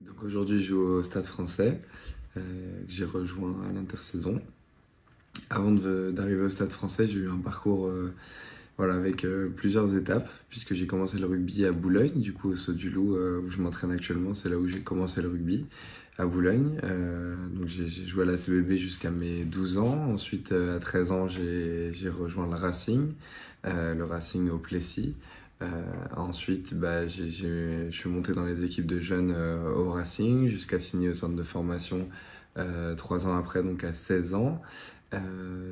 Donc aujourd'hui, je joue au Stade Français, que j'ai rejoint à l'intersaison. Avant d'arriver au Stade Français, j'ai eu un parcours voilà, avec plusieurs étapes, puisque j'ai commencé le rugby à Boulogne, du coup au Saut du Loup, où je m'entraîne actuellement, c'est là où j'ai commencé le rugby, à Boulogne. Donc j'ai joué à la CBB jusqu'à mes 12 ans. Ensuite, à 13 ans, j'ai rejoint le Racing au Plessis. Ensuite, je suis monté dans les équipes de jeunes au Racing jusqu'à signer au centre de formation 3 ans après, donc à 16 ans.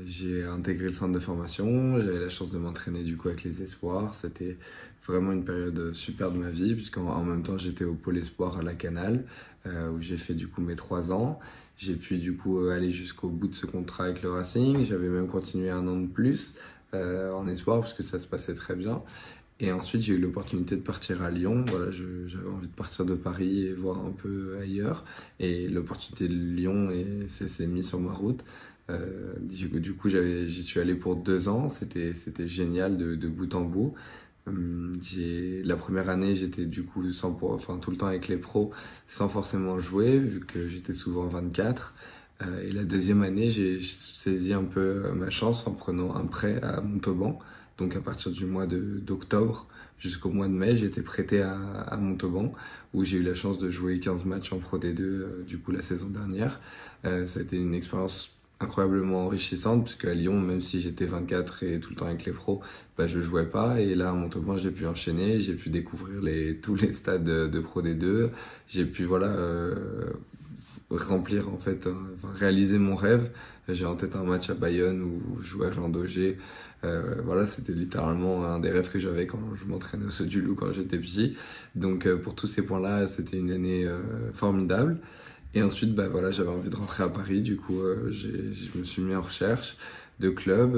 J'ai intégré le centre de formation, j'avais la chance de m'entraîner du coup avec les espoirs. C'était vraiment une période super de ma vie, puisqu'en même temps j'étais au pôle espoir à la Canale, où j'ai fait du coup mes 3 ans. J'ai pu du coup aller jusqu'au bout de ce contrat avec le Racing. J'avais même continué un an de plus en espoir, parce que ça se passait très bien. Et ensuite, j'ai eu l'opportunité de partir à Lyon. Voilà, j'avais envie de partir de Paris et voir un peu ailleurs. Et l'opportunité de Lyon s'est mise sur ma route. Du coup, j'y suis allé pour 2 ans. C'était génial de bout en bout. La première année, j'étais du coup enfin, tout le temps avec les pros, sans forcément jouer, vu que j'étais souvent 24. Et la deuxième année, j'ai saisi un peu ma chance en prenant un prêt à Montauban. Donc à partir du mois d'octobre jusqu'au mois de mai, j'ai été prêté à Montauban, où j'ai eu la chance de jouer 15 matchs en Pro D2 du coup la saison dernière. Ça a été une expérience incroyablement enrichissante, puisque à Lyon, même si j'étais 24 et tout le temps avec les pros, je jouais pas. Et là, à Montauban, j'ai pu enchaîner, j'ai pu découvrir tous les stades de Pro D2. J'ai pu voilà remplir en fait, enfin, réaliser mon rêve. J'ai en tête un match à Bayonne où je jouais à Jean Daugé. Voilà, c'était littéralement un des rêves que j'avais quand je m'entraînais au Saut du Loup quand j'étais petit. Donc pour tous ces points-là, c'était une année formidable. Et ensuite, voilà, j'avais envie de rentrer à Paris. Du coup, je me suis mis en recherche de club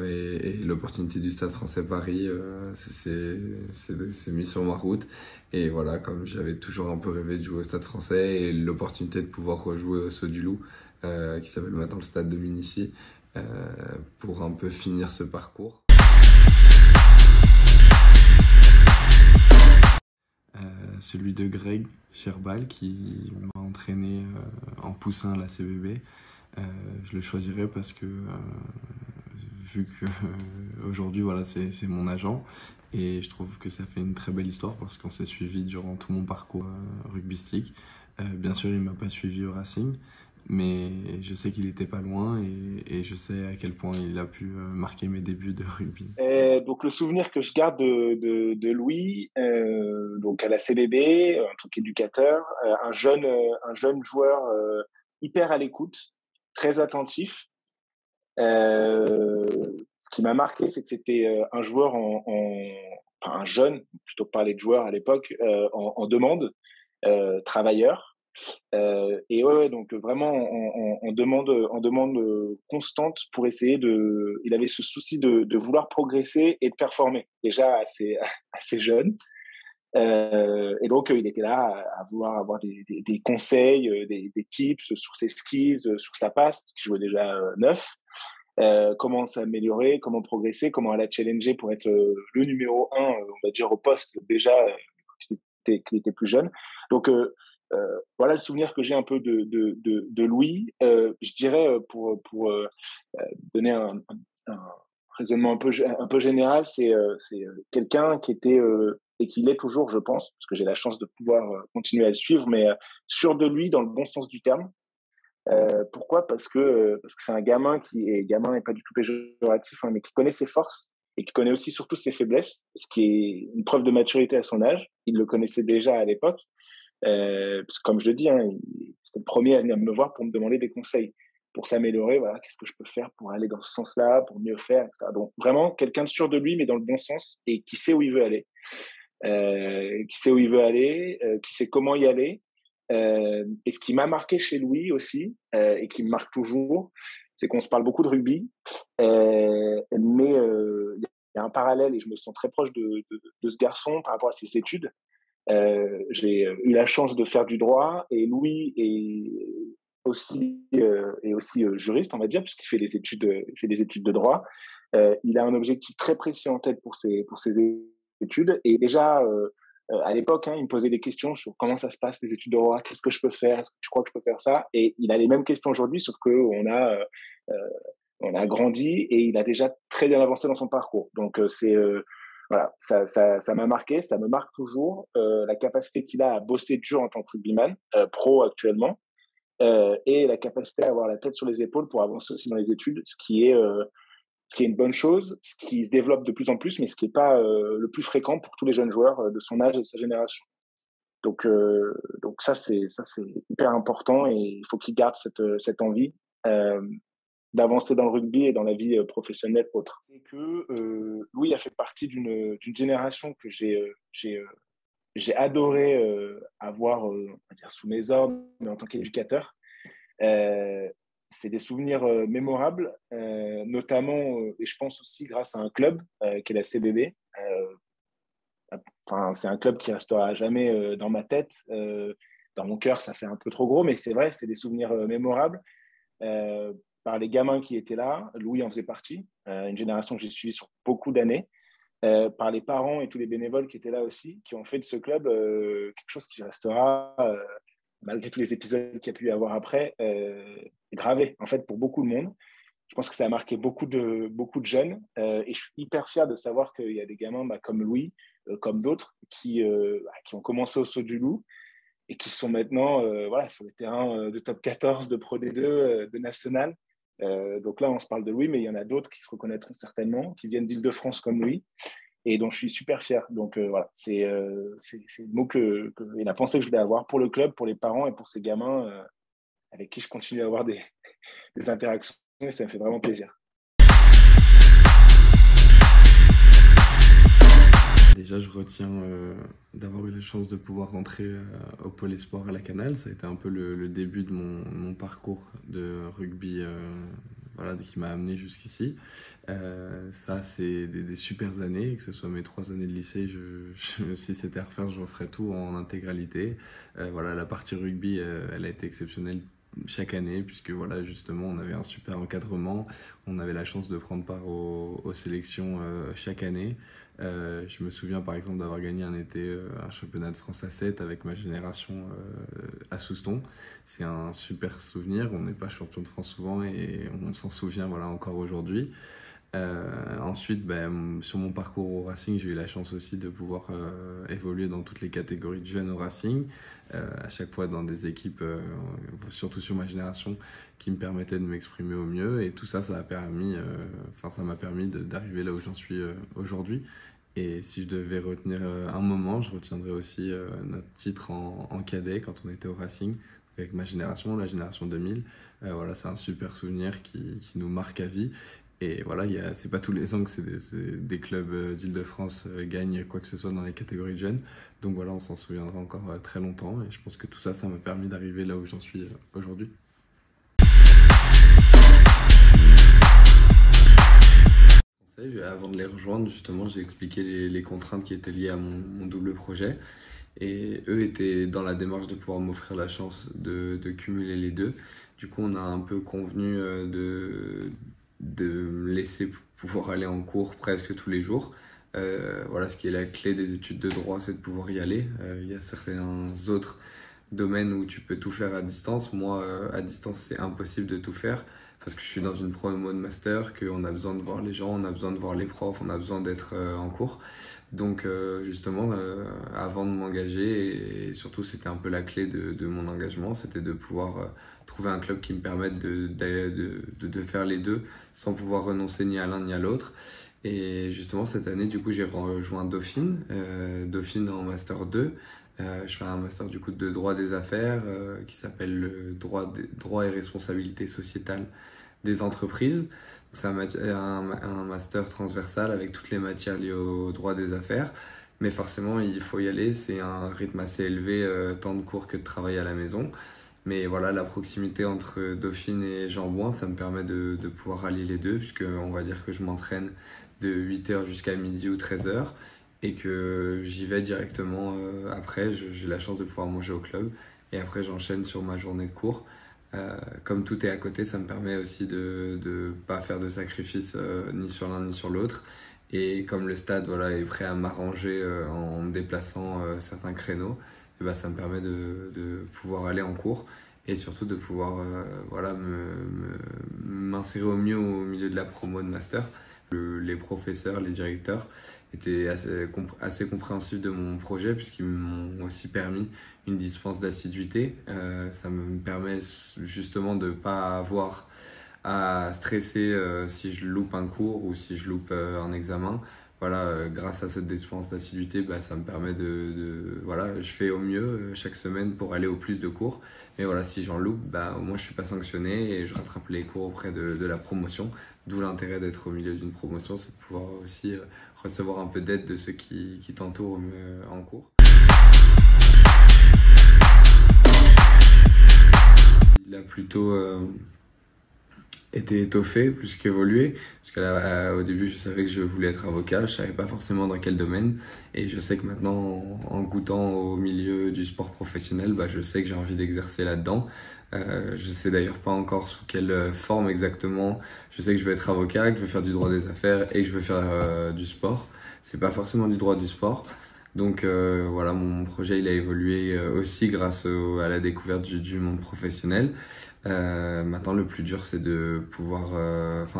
et l'opportunité du Stade Français Paris s'est mis sur ma route. Et voilà, comme j'avais toujours un peu rêvé de jouer au Stade Français et l'opportunité de pouvoir rejouer au Saut du Loup, qui s'appelle maintenant le Stade de Minicy, euh, pour un peu finir ce parcours. Celui de Greg Sherbal qui m'a entraîné en poussin à la CBB. Je le choisirais parce que vu que aujourd'hui voilà, c'est mon agent, et je trouve que ça fait une très belle histoire parce qu'on s'est suivi durant tout mon parcours rugbystique. Bien sûr, il m'a pas suivi au Racing, mais je sais qu'il était pas loin, et je sais à quel point il a pu marquer mes débuts de rugby. Donc le souvenir que je garde de Louis, donc à la CBB, en tant qu'éducateur, un jeune joueur hyper à l'écoute, très attentif. Ce qui m'a marqué, c'est que c'était un joueur enfin un jeune, plutôt que parler de joueur à l'époque, en demande, travailleur. Et ouais, donc vraiment en demande constante pour essayer de. Il avait ce souci de vouloir progresser et de performer, déjà assez, assez jeune. Et donc, il était là à vouloir avoir des conseils, des tips sur ses skills, sur sa passe, parce qu'il jouait déjà neuf. Comment s'améliorer, comment progresser, comment aller challenger pour être le numéro un, on va dire, au poste déjà qu'il était plus jeune. Donc, voilà le souvenir que j'ai un peu de Louis. Je dirais, pour donner un raisonnement un peu général, c'est quelqu'un qui était, et qui l'est toujours, je pense, parce que j'ai la chance de pouvoir continuer à le suivre, mais sûr de lui dans le bon sens du terme. Pourquoi? Parce que c'est un gamin qui est gamin et pas du tout péjoratif, hein, mais qui connaît ses forces et qui connaît aussi surtout ses faiblesses, ce qui est une preuve de maturité à son âge. Il le connaissait déjà à l'époque. Parce que comme je le dis, hein, c'était le premier à venir me voir pour me demander des conseils, pour s'améliorer. Voilà, qu'est-ce que je peux faire pour aller dans ce sens-là, pour mieux faire, etc. Donc vraiment quelqu'un de sûr de lui, mais dans le bon sens et qui sait où il veut aller, qui sait comment y aller. Et ce qui m'a marqué chez Louis aussi, et qui me marque toujours, c'est qu'on se parle beaucoup de rugby, mais il y a un parallèle et je me sens très proche de ce garçon par rapport à ses études. J'ai eu la chance de faire du droit et Louis est aussi juriste, on va dire, puisqu'il fait il fait des études de droit. Il a un objectif très précis en tête pour ses études et déjà à l'époque, hein, il me posait des questions sur comment ça se passe les études d'Aurora, qu'est-ce que je peux faire, est-ce que tu crois que je peux faire ça? Et il a les mêmes questions aujourd'hui, sauf euh, on a grandi et il a déjà très bien avancé dans son parcours. Donc voilà, ça m'a marqué, ça me marque toujours la capacité qu'il a à bosser dur en tant que rugbyman, pro actuellement, et la capacité à avoir la tête sur les épaules pour avancer aussi dans les études, ce qui est une bonne chose, ce qui se développe de plus en plus, mais ce qui n'est pas le plus fréquent pour tous les jeunes joueurs de son âge et de sa génération. Donc ça c'est hyper important et il faut qu'il garde cette envie euh, d'avancer dans le rugby et dans la vie professionnelle autre. Et que Louis a fait partie d'une génération que j'ai adoré avoir on va dire, sous mes ordres, mais en tant qu'éducateur. Euh, c'est des souvenirs mémorables, notamment, et je pense aussi grâce à un club qui est la CBB. Enfin, c'est un club qui restera à jamais dans ma tête. Dans mon cœur, ça fait un peu trop gros, mais c'est vrai, c'est des souvenirs mémorables. Par les gamins qui étaient là, Louis en faisait partie, une génération que j'ai suivie sur beaucoup d'années. Par les parents et tous les bénévoles qui étaient là aussi, qui ont fait de ce club quelque chose qui restera, malgré tous les épisodes qu'il y a pu y avoir après, gravé, en fait, pour beaucoup de monde. Je pense que ça a marqué beaucoup de jeunes et je suis hyper fier de savoir qu'il y a des gamins comme Louis, comme d'autres, qui ont commencé au saut du loup et qui sont maintenant voilà, sur les terrains de top 14, de Pro D2, de National. Donc là, on se parle de Louis, mais il y en a d'autres qui se reconnaîtront certainement, qui viennent d'Île-de-France comme Louis et dont je suis super fier. Donc voilà, c'est le mot et la pensée que je voulais avoir pour le club, pour les parents et pour ces gamins avec qui je continue à avoir des interactions et ça me fait vraiment plaisir. Déjà, je retiens d'avoir eu la chance de pouvoir rentrer au Pôle Espoir à la Canale. Ça a été un peu le début de mon parcours de rugby voilà, qui m'a amené jusqu'ici. Ça, c'est des super années, que ce soit mes 3 années de lycée. Si c'était à refaire, je referais tout en intégralité. Voilà, la partie rugby, elle a été exceptionnelle chaque année, puisque voilà, justement, on avait un super encadrement. On avait la chance de prendre part aux sélections chaque année. Je me souviens par exemple d'avoir gagné un été un championnat de France à 7 avec ma génération à Souston. C'est un super souvenir, on n'est pas champion de France souvent et on s'en souvient voilà, encore aujourd'hui. Ensuite, sur mon parcours au Racing, j'ai eu la chance aussi de pouvoir évoluer dans toutes les catégories de jeunes au Racing, à chaque fois dans des équipes, surtout sur ma génération, qui me permettaient de m'exprimer au mieux. Et tout ça, ça m'a permis d'arriver là où j'en suis aujourd'hui. Et si je devais retenir un moment, je retiendrais aussi notre titre en cadet quand on était au Racing, avec ma génération, la génération 2000. Voilà, c'est un super souvenir qui nous marque à vie. Et voilà, c'est pas tous les ans que des clubs d'Île-de-France gagnent quoi que ce soit dans les catégories de jeunes. Donc voilà, on s'en souviendra encore très longtemps. Et je pense que tout ça, ça m'a permis d'arriver là où j'en suis aujourd'hui. Avant de les rejoindre, justement, j'ai expliqué les contraintes qui étaient liées à mon double projet. Et eux étaient dans la démarche de pouvoir m'offrir la chance de cumuler les deux. Du coup, on a un peu convenu de me laisser pouvoir aller en cours presque tous les jours. Voilà, ce qui est la clé des études de droit, c'est de pouvoir y aller. Il y a certains autres domaines où tu peux tout faire à distance. Moi, à distance, c'est impossible de tout faire parce que je suis dans une promo de master, qu'on a besoin de voir les gens, on a besoin de voir les profs, on a besoin d'être en cours. Donc justement, avant de m'engager, et surtout c'était un peu la clé de mon engagement, c'était de pouvoir trouver un club qui me permette de faire les deux sans pouvoir renoncer ni à l'un ni à l'autre. Et justement cette année, du coup, j'ai rejoint Dauphine, Dauphine en Master 2. Je fais un master du coup de droit des affaires qui s'appelle le droit et responsabilité sociétale des entreprises. C'est un master transversal avec toutes les matières liées au droit des affaires. Mais forcément, il faut y aller. C'est un rythme assez élevé, tant de cours que de travail à la maison. Mais voilà, la proximité entre Dauphine et Jean-Bouin, ça me permet de pouvoir allier les deux, puisqu'on va dire que je m'entraîne de 8h jusqu'à midi ou 13h et que j'y vais directement après. J'ai la chance de pouvoir manger au club et après, j'enchaîne sur ma journée de cours. Comme tout est à côté, ça me permet aussi de pas faire de sacrifices ni sur l'un ni sur l'autre Et comme le stade voilà, est prêt à m'arranger en me déplaçant certains créneaux, et bah, ça me permet de pouvoir aller en cours et surtout de pouvoir voilà, m'insérer au mieux au milieu de la promo de master. Les professeurs, les directeurs étaient assez compréhensifs de mon projet puisqu'ils m'ont aussi permis une dispense d'assiduité. Ça me permet justement de ne pas avoir à stresser si je loupe un cours ou si je loupe un examen. Voilà, grâce à cette dispense d'assiduité, bah, ça me permet voilà, je fais au mieux chaque semaine pour aller au plus de cours. Mais voilà, si j'en loupe, bah, au moins je suis pas sanctionné et je rattrape les cours auprès de la promotion. D'où l'intérêt d'être au milieu d'une promotion, c'est de pouvoir aussi recevoir un peu d'aide de ceux qui t'entourent en cours. Il a plutôt été étoffé plus qu'évolué, parce qu'au début je savais que je voulais être avocat, je savais pas forcément dans quel domaine, et je sais que maintenant en goûtant au milieu du sport professionnel, bah, je sais que j'ai envie d'exercer là-dedans. Je sais d'ailleurs pas encore sous quelle forme exactement. Je sais que je veux être avocat, que je veux faire du droit des affaires et que je veux faire du sport. C'est pas forcément du droit du sport. Donc voilà, mon projet il a évolué aussi grâce à la découverte du monde professionnel. Maintenant, le plus dur, c'est de pouvoir,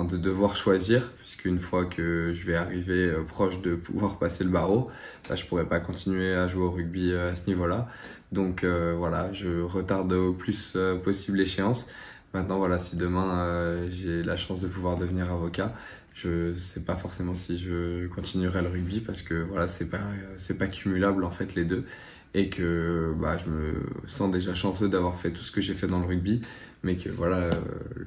de devoir choisir, puisqu'une fois que je vais arriver proche de pouvoir passer le barreau, bah, je pourrais pas continuer à jouer au rugby à ce niveau-là. Donc voilà, je retarde au plus possible l'échéance. Maintenant, voilà, si demain j'ai la chance de pouvoir devenir avocat, je sais pas forcément si je continuerai le rugby parce que voilà, c'est pas cumulable en fait les deux et que bah, je me sens déjà chanceux d'avoir fait tout ce que j'ai fait dans le rugby, mais que voilà,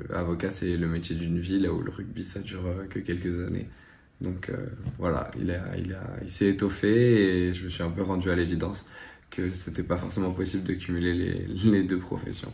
l'avocat c'est le métier d'une vie, là où le rugby ça dure que quelques années. Donc voilà, il s'est étoffé et je me suis un peu rendu à l'évidence que c'était pas forcément possible de cumuler les deux professions.